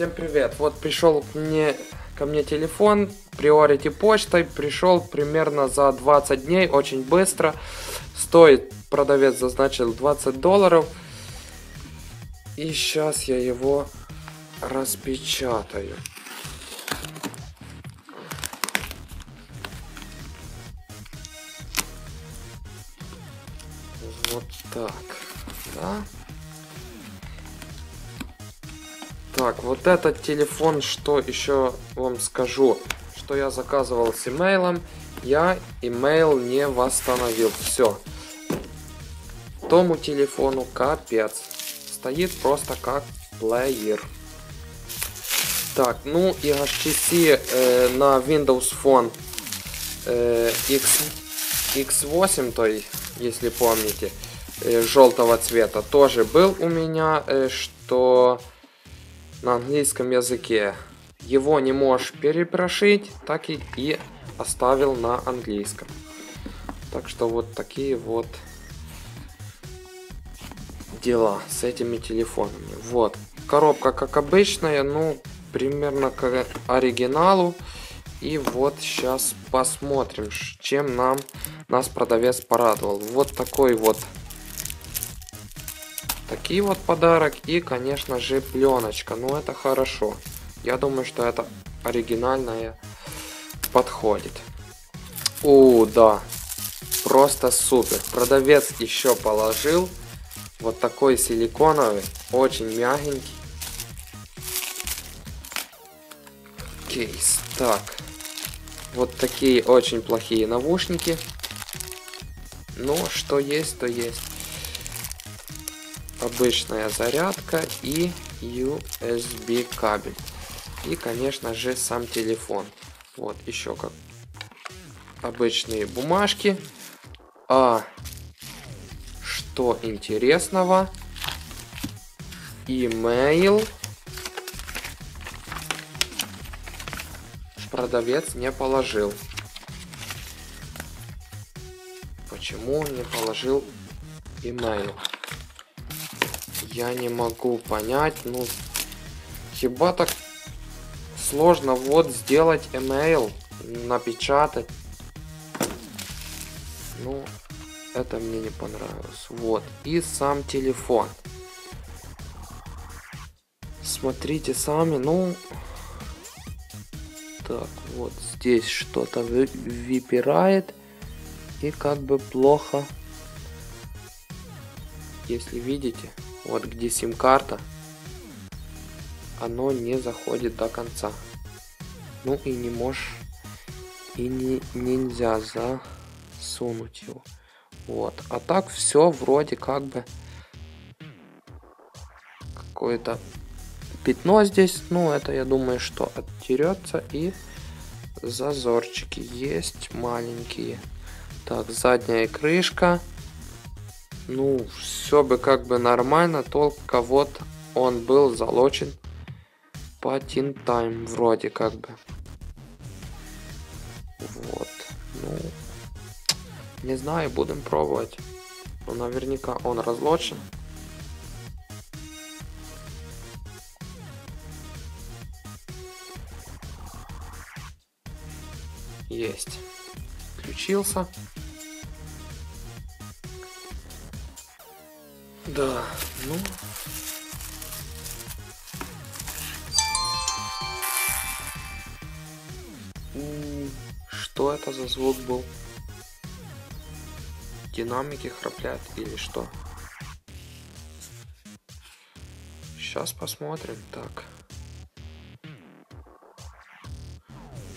Всем привет! Вот пришел ко мне телефон, Priority почтой, пришел примерно за 20 дней, очень быстро. Стоит, продавец зазначил $20. И сейчас я его распечатаю. Вот так, да. Так, вот этот телефон, что еще вам скажу, что я заказывал с имейлом, я имейл не восстановил. Все. Тому телефону капец. Стоит просто как плеер. Так, ну и HTC на Windows Phone X8, то есть, если помните, желтого цвета, тоже был у меня, что на английском языке. Его не можешь перепрошить, так и оставил на английском. Так что вот такие вот дела с этими телефонами. Вот. Коробка как обычная, ну, примерно к оригиналу. И вот сейчас посмотрим, чем нас продавец порадовал. Вот такой вот. Такие вот подарок и, конечно же, пленочка. Ну, это хорошо. Я думаю, что это оригинальное подходит. О, да. Просто супер. Продавец еще положил вот такой силиконовый, очень мягенький кейс. Так. Вот такие очень плохие наушники. Но что есть, то есть. Обычная зарядка и USB кабель. И, конечно же, сам телефон. Вот еще как обычные бумажки. А что интересного? Имейл. Продавец не положил. Почему он не положил имейл? Я не могу понять, ну, хиба так сложно вот сделать email, напечатать. Ну, это мне не понравилось. Вот, и сам телефон. Смотрите сами, ну, так, вот здесь что-то выпирает, и как бы плохо, если видите. Вот где сим-карта, оно не заходит до конца. Ну и не можешь, и нельзя засунуть его. Вот. А так все вроде как бы какое-то пятно здесь. Ну это, я думаю, что оттерется, и зазорчики есть маленькие. Так, задняя крышка. Ну, все бы как бы нормально, только вот он был залочен по Teen Time вроде как бы. Вот, ну, не знаю, будем пробовать. Но наверняка он разлочен. Есть. Включился. Да, ну... Что это за звук был? Динамики храплят или что? Сейчас посмотрим. Так.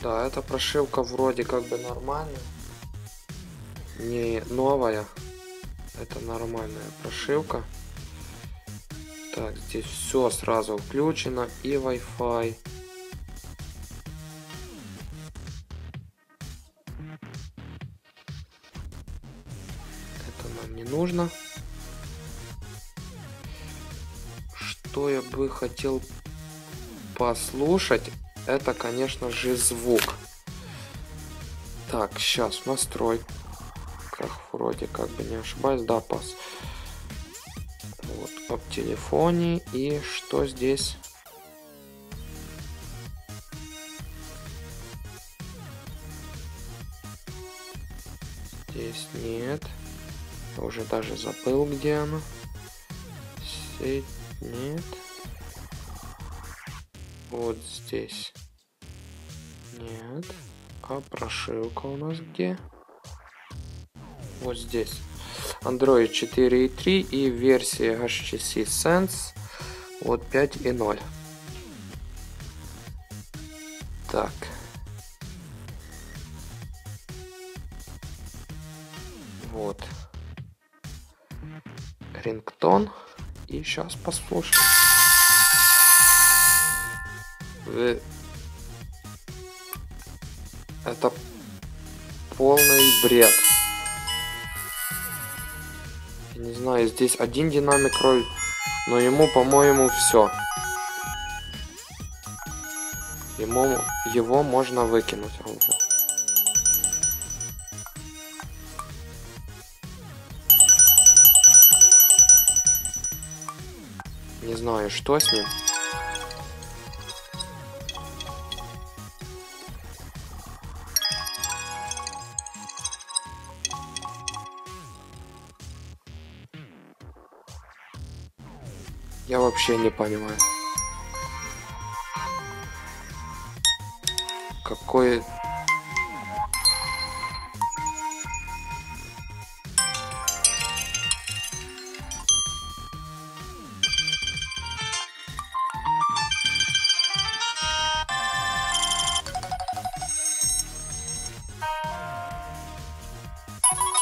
Да, эта прошивка вроде как бы нормальная. Не новая. Это нормальная прошивка. Так, здесь все сразу включено. И Wi-Fi. Это нам не нужно. Что я бы хотел послушать, это, конечно же, звук. Так, сейчас в настройках вроде как бы не ошибаюсь, да, пас. Вот об телефоне, и что здесь? Здесь нет. Я уже даже забыл, где она. Сеть нет. Вот здесь. Нет. А прошивка у нас где? Вот здесь. Android 4.3 и версия HTC Sense вот 5.0. Так. Вот. Рингтон. И сейчас послушаем. Это полный бред. Я не знаю, здесь один динамик роль, но ему, по-моему, все. Его можно выкинуть уже. Не знаю, что с ним. Я вообще не понимаю. Какой...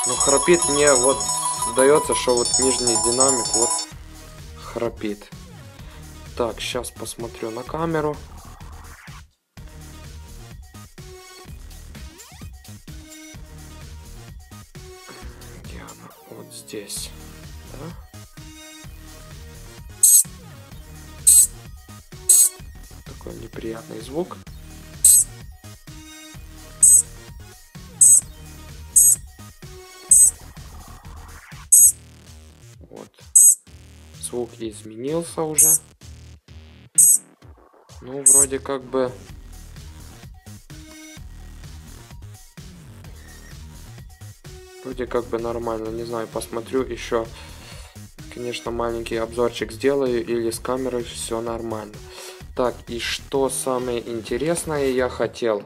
Ну, храпит мне, вот, сдается, что вот нижний динамик, вот, храпит. Так, сейчас посмотрю на камеру. Где она? Вот здесь. Да? Такой неприятный звук. Вот. Звук изменился уже. Ну, вроде как бы... Вроде как бы нормально. Не знаю, посмотрю еще. Конечно, маленький обзорчик сделаю. Или с камерой все нормально. Так, и что самое интересное я хотел?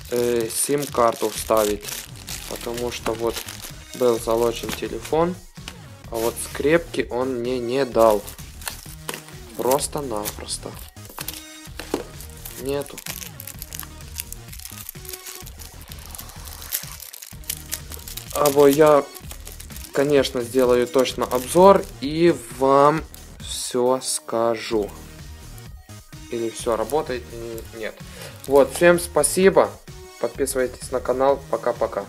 Сим-карту вставить. Потому что вот был залочен телефон. А вот скрепки он мне не дал. Просто-напросто. Нету. Або я, конечно, сделаю точно обзор и вам все скажу. Или все работает, или нет. Вот, всем спасибо. Подписывайтесь на канал. Пока-пока.